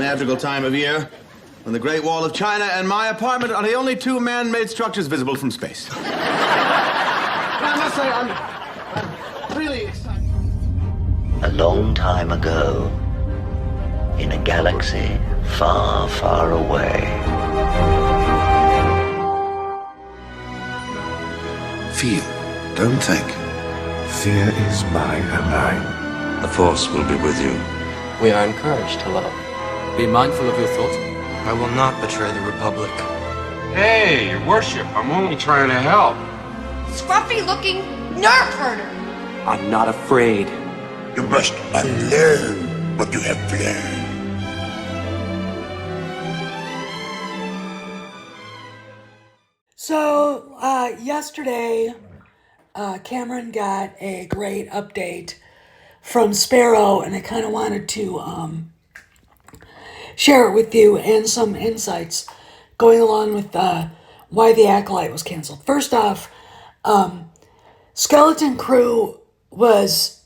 magical time of year when the Great Wall of China and my apartment are the only two man-made structures visible from space. I must say, I'm really excited. A long time ago, in a galaxy far, far away. Feel, don't think. Fear is my ally. The Force will be with you. We are encouraged to love. Be mindful of your thoughts. I will not betray the Republic. Hey, Your Worship, I'm only trying to help. Scruffy-looking nerve herder. I'm not afraid. You must unlearn what you have learned. So, yesterday, Cameron got a great update from Sparrow, and I kind of wanted to share it with you and some insights going along with why the Acolyte was canceled. First off, Skeleton Crew was,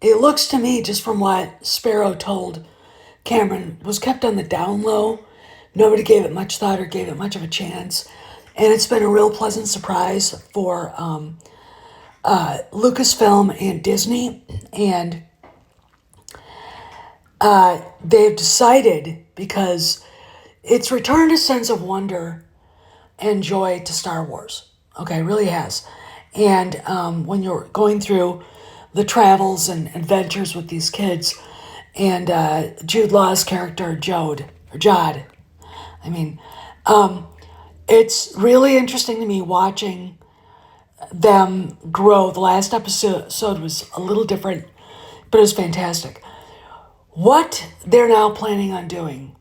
it looks to me, just from what Sparrow told Cameron, was kept on the down low. Nobody gave it much thought or gave it much of a chance. And it's been a real pleasant surprise for Lucasfilm and Disney. And they've decided, because it's returned a sense of wonder and joy to Star Wars. Okay, it really has. And when you're going through the travels and adventures with these kids, and Jude Law's character, Jod, it's really interesting to me watching them grow. The last episode was a little different, but it was fantastic. What they're now planning on doing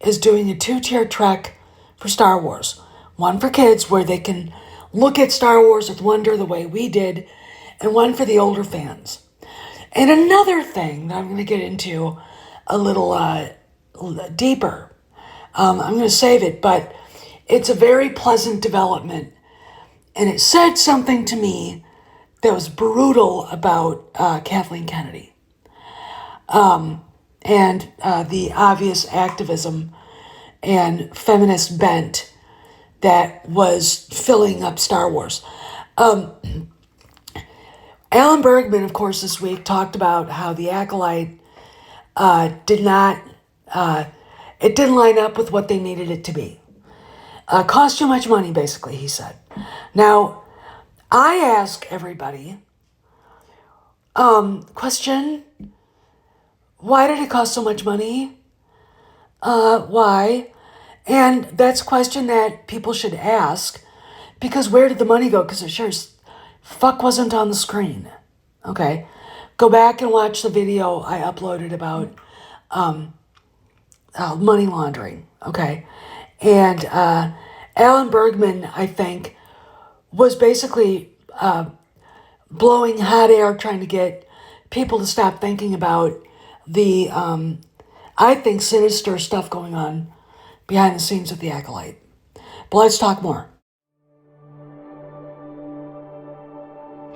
is doing a 2-tier trek for Star Wars. One for kids, where they can look at Star Wars with wonder the way we did, and one for the older fans. And another thing that I'm going to get into a little deeper, I'm going to save it, but it's a very pleasant development, and it said something to me that was brutal about Kathleen Kennedy, and the obvious activism and feminist bent that was filling up Star Wars. Alan Bergman, of course, this week talked about how the Acolyte didn't line up with what they needed it to be. Cost too much money, basically, he said. Now, I ask everybody, question, why did it cost so much money? Why? And that's a question that people should ask, because where did the money go? Because it sure as fuck wasn't on the screen. Okay? Go back and watch the video I uploaded about money laundering. Okay? And Alan Bergman, I think, was basically blowing hot air trying to get people to stop thinking about the, I think, sinister stuff going on behind the scenes with the Acolyte. But let's talk more.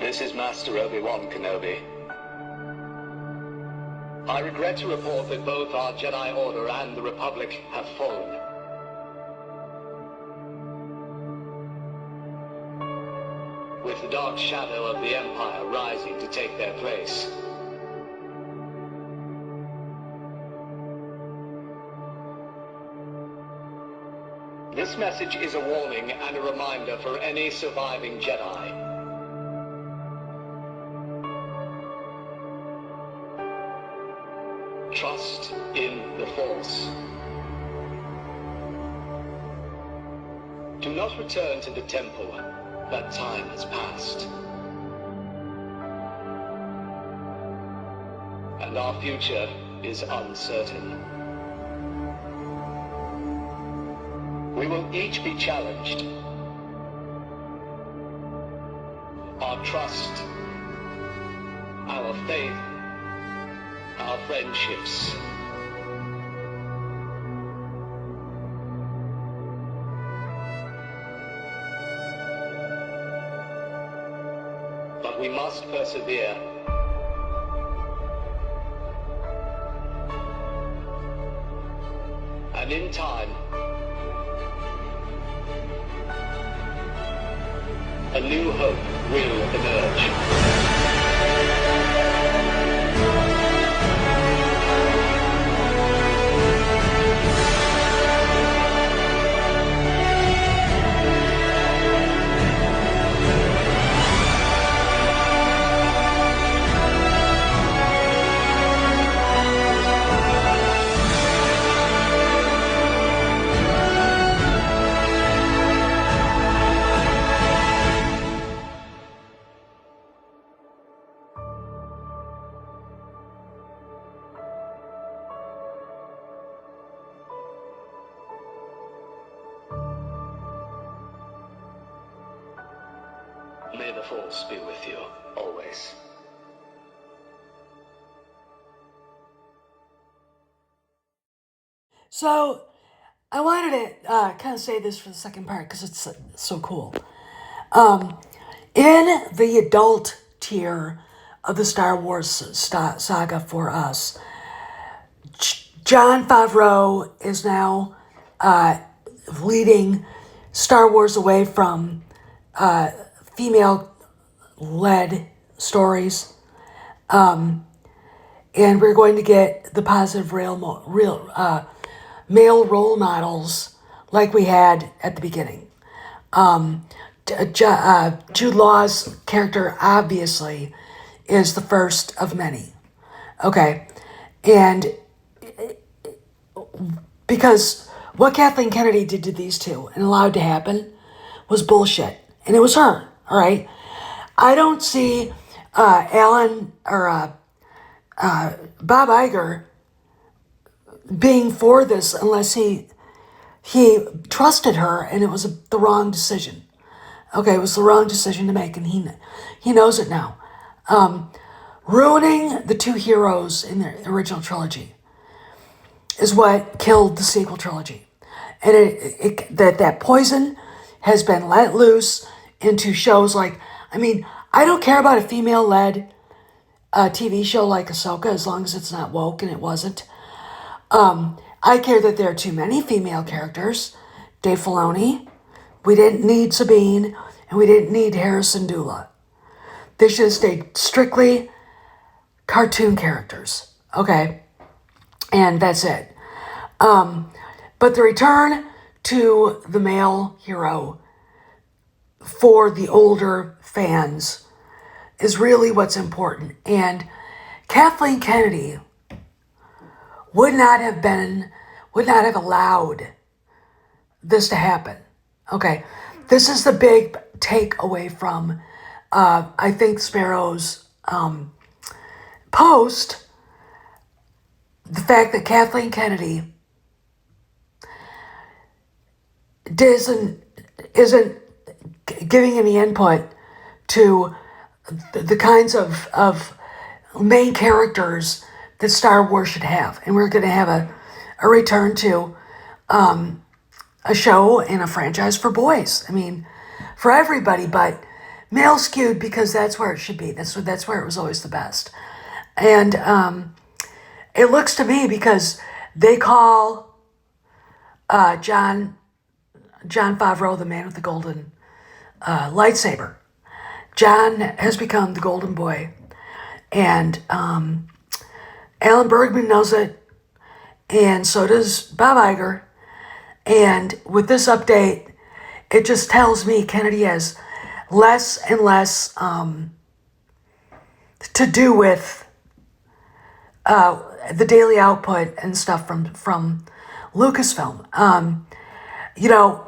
This is Master Obi-Wan Kenobi. I regret to report that both our Jedi Order and the Republic have fallen. With the dark shadow of the Empire rising to take their place. This message is a warning and a reminder for any surviving Jedi. Trust in the Force. Do not return to the temple. That time has passed. And our future is uncertain. We will each be challenged. Our trust, our faith, our friendships. But we must persevere. and in time, a new hope will emerge. May the Force be with you, always. So, I wanted to kind of say this for the second part because it's so cool. In the adult tier of the Star Wars saga for us, Jon Favreau is now leading Star Wars away from female-led stories, and we're going to get the positive male role models like we had at the beginning. Jude Law's character obviously is the first of many. Okay, and because what Kathleen Kennedy did to these two and allowed to happen was bullshit, and it was her. All right, I don't see Alan or Bob Iger being for this unless he trusted her, and it was the wrong decision. Okay, it was the wrong decision to make, and he knows it now. Ruining the two heroes in the original trilogy is what killed the sequel trilogy, and that poison has been let loose into shows like, I mean, I don't care about a female-led TV show like Ahsoka as long as it's not woke, and it wasn't. I care that there are too many female characters. Dave Filoni, we didn't need Sabine, and we didn't need Harrison Dula. They should have stayed strictly cartoon characters, okay? And that's it. But the return to the male hero for the older fans is really what's important. And Kathleen Kennedy would not have allowed this to happen. Okay, this is the big takeaway from, I think, Sparrow's post, the fact that Kathleen Kennedy isn't giving any input to the kinds of main characters that Star Wars should have. And we're going to have a return to a show and a franchise for boys. I mean, for everybody, but male skewed because that's where it should be. That's where it was always the best. And it looks to me, because they call Jon Favreau the man with the golden lightsaber. Jon has become the golden boy, and Alan Bergman knows it, and so does Bob Iger. And with this update, it just tells me Kennedy has less and less to do with the daily output and stuff from Lucasfilm. You know,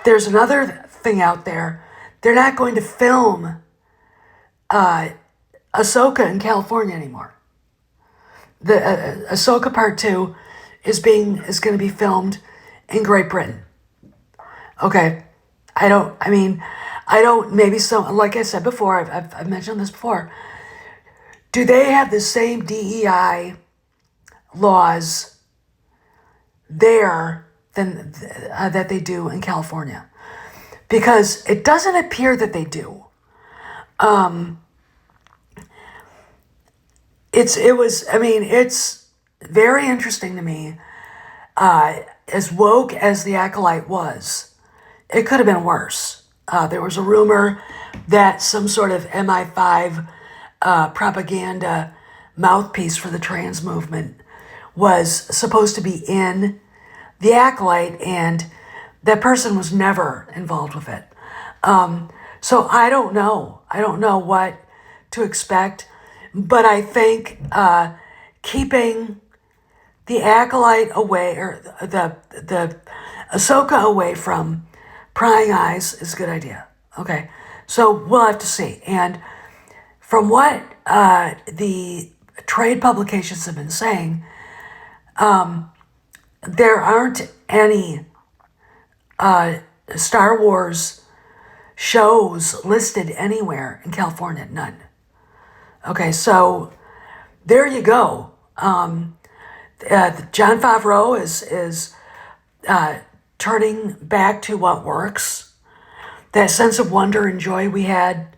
there's another thing out there. They're not going to film Ahsoka in California anymore. The Ahsoka Part 2 is going to be filmed in Great Britain. Okay, maybe some, like I said before, I've mentioned this before. Do they have the same DEI laws there that they do in California? Because it doesn't appear that they do. It's very interesting to me as woke as the Acolyte was, it could have been worse. There was a rumor that some sort of MI5 propaganda mouthpiece for the trans movement was supposed to be in the Acolyte, and that person was never involved with it. So I don't know. I don't know what to expect, but I think keeping the Acolyte away, or the Ahsoka away from prying eyes is a good idea. Okay, so we'll have to see. And from what the trade publications have been saying, there aren't any Star Wars shows listed anywhere in California. None. Okay, so there you go. John Favreau is turning back to what works. That sense of wonder and joy we had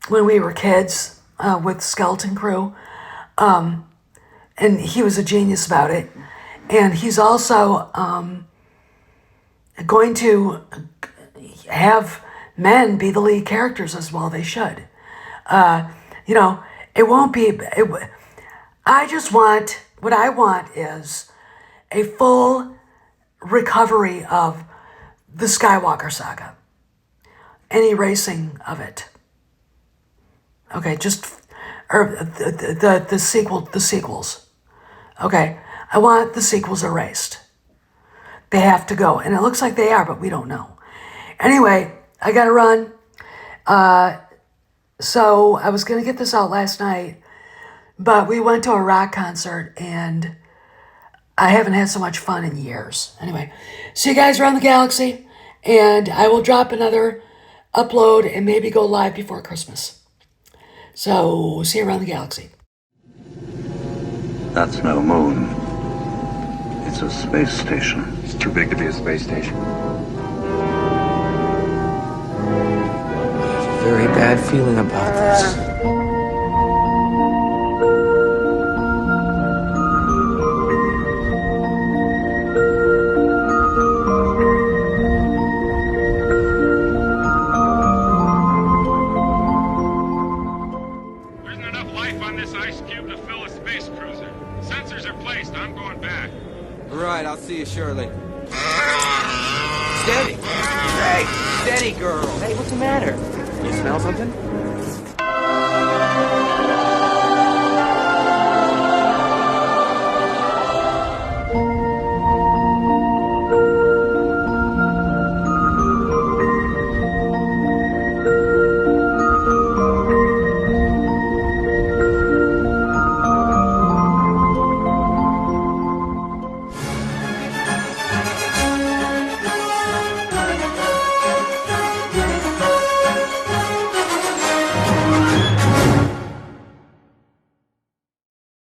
when we were kids with Skeleton Crew. And he was a genius about it. And he's also going to have men be the lead characters as well. They should. It won't be... what I want is a full recovery of the Skywalker saga. An erasing of it. Okay, the sequels. Okay, I want the sequels erased. They have to go, and it looks like they are, but we don't know. Anyway, I gotta run. So I was gonna get this out last night, but we went to a rock concert, and I haven't had so much fun in years. Anyway, see you guys around the galaxy, and I will drop another upload and maybe go live before Christmas. So, see you around the galaxy. That's no moon. It's a space station. It's too big to be a space station. I have a very bad feeling about this. I'll see you shortly. Steady. Hey, steady, girl. Hey, what's the matter? You smell something?